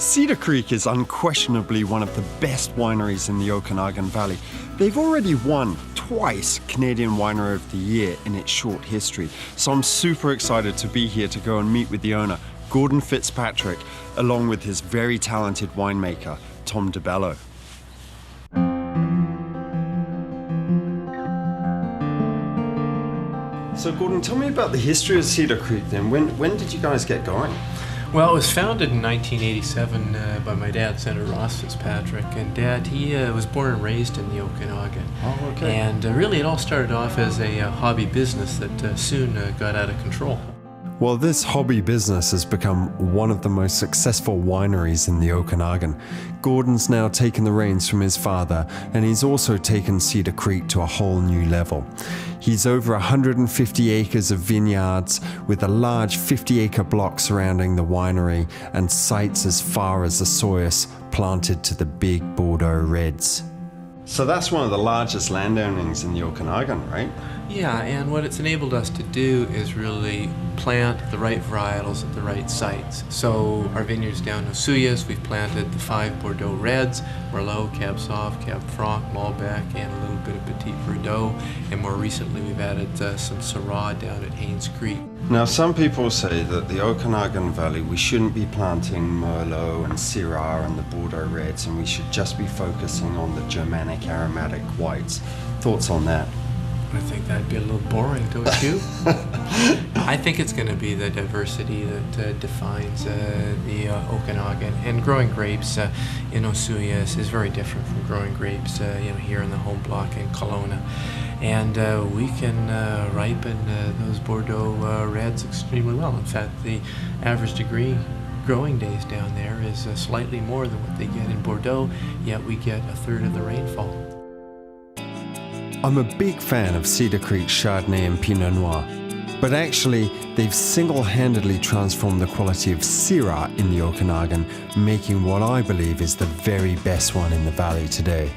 Cedar Creek is unquestionably one of the best wineries in the Okanagan Valley. They've already won twice Canadian Winery of the Year in its short history, so I'm super excited to be here to go and meet with the owner, Gordon Fitzpatrick, along with his very talented winemaker, Tom DeBello. So Gordon, tell me about the history of Cedar Creek then. When did you guys get going? Well, it was founded in 1987 by my dad, Senator Ross Fitzpatrick, and Dad, he was born and raised in the Okanagan. Oh, okay. And really it all started off as a hobby business that soon got out of control. Well, this hobby business has become one of the most successful wineries in the Okanagan. Gordon's now taken the reins from his father, and he's also taken Cedar Creek to a whole new level. He's over 150 acres of vineyards with a large 50-acre block surrounding the winery and sites as far as the Soyuz planted to the big Bordeaux reds. So that's one of the largest landownings in the Okanagan, right? Yeah, and what it's enabled us to do is really plant the right varietals at the right sites. So our vineyards down in Soyuz, we've planted the 5 Bordeaux Reds, Merlot, Cab Sauv, Cab Franc, Malbec, and a little bit of Petit Verdot. And more recently we've added some Syrah down at Haynes Creek. Now, some people say that the Okanagan Valley, we shouldn't be planting Merlot and Cedar and the Bordeaux Reds, and we should just be focusing on the Germanic aromatic whites. Thoughts on that? I think that'd be a little boring, don't you? I think it's going to be the diversity that defines the Okanagan. And growing grapes in Soyuz is very different from growing grapes here in the home block in Kelowna. And we can ripen those Bordeaux Reds extremely well. In fact, the average degree growing days down there is slightly more than what they get in Bordeaux, yet we get a third of the rainfall. I'm a big fan of Cedar Creek Chardonnay and Pinot Noir, but actually they've single-handedly transformed the quality of Syrah in the Okanagan, making what I believe is the very best one in the valley today.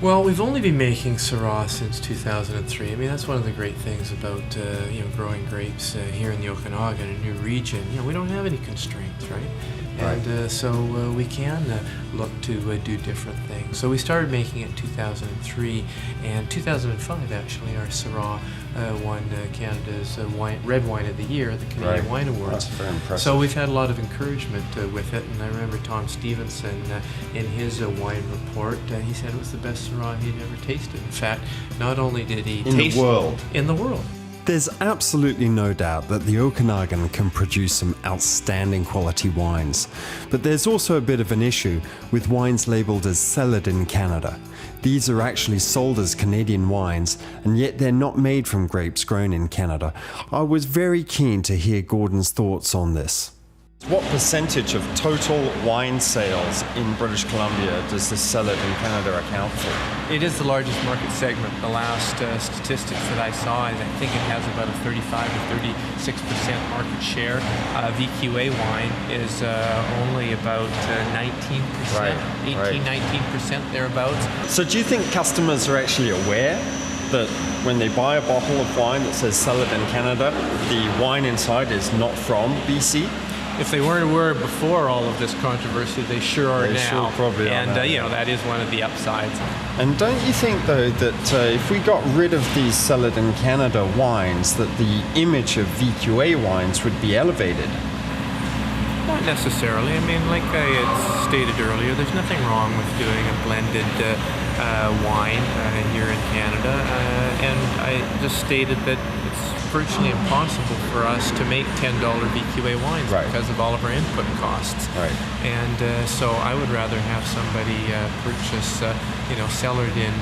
Well, we've only been making Syrah since 2003. I mean, that's one of the great things about growing grapes here in the Okanagan, a new region. We don't have any constraints, right? And so we can look to do different things. So we started making it in 2003, and 2005 actually our Syrah won Canada's Red Wine of the Year at the Canadian Wine Awards. That's very impressive. So we've had a lot of encouragement with it, and I remember Tom Stevenson in his wine report, he said it was the best Syrah he'd ever tasted. In fact, not only did he taste in the world. There's absolutely no doubt that the Okanagan can produce some outstanding quality wines, but there's also a bit of an issue with wines labelled as cellared in Canada. These are actually sold as Canadian wines, and yet they're not made from grapes grown in Canada. I was very keen to hear Gordon's thoughts on this. What percentage of total wine sales in British Columbia does the cellared in Canada account for? It is the largest market segment. The last statistics that I saw, I think it has about a 35 to 36% market share. VQA wine is only about 19%, 19% thereabouts. So do you think customers are actually aware that when they buy a bottle of wine that says cellared in Canada, the wine inside is not from BC? If they weren't aware before all of this controversy, they sure are now. Sure probably are now. And that is one of the upsides. And don't you think, though, that if we got rid of these cellared in Canada wines, that the image of VQA wines would be elevated? Not necessarily. I mean, like I had stated earlier, there's nothing wrong with doing a blended wine here in Canada. And I just stated that it's virtually impossible for us to make $10 VQA wines because of all of our input costs. And so I would rather have somebody purchase, cellared in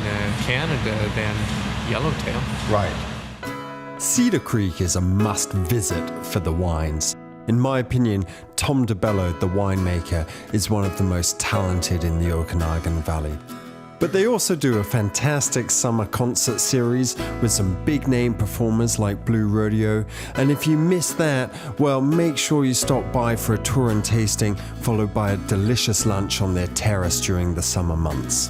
Canada than Yellowtail. Cedar Creek is a must visit for the wines. In my opinion, Tom DeBello, the winemaker, is one of the most talented in the Okanagan Valley. But they also do a fantastic summer concert series with some big name performers like Blue Rodeo. And if you miss that, well, make sure you stop by for a tour and tasting, followed by a delicious lunch on their terrace during the summer months.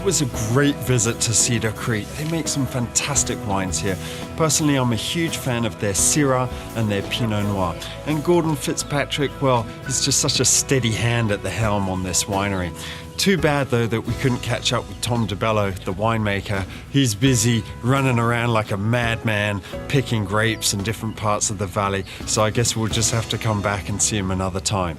was a great visit to Cedar Creek. They make some fantastic wines here. Personally, I'm a huge fan of their Syrah and their Pinot Noir. And Gordon Fitzpatrick, well, he's just such a steady hand at the helm on this winery. Too bad though that we couldn't catch up with Tom DeBello, the winemaker. He's busy running around like a madman, picking grapes in different parts of the valley, so I guess we'll just have to come back and see him another time.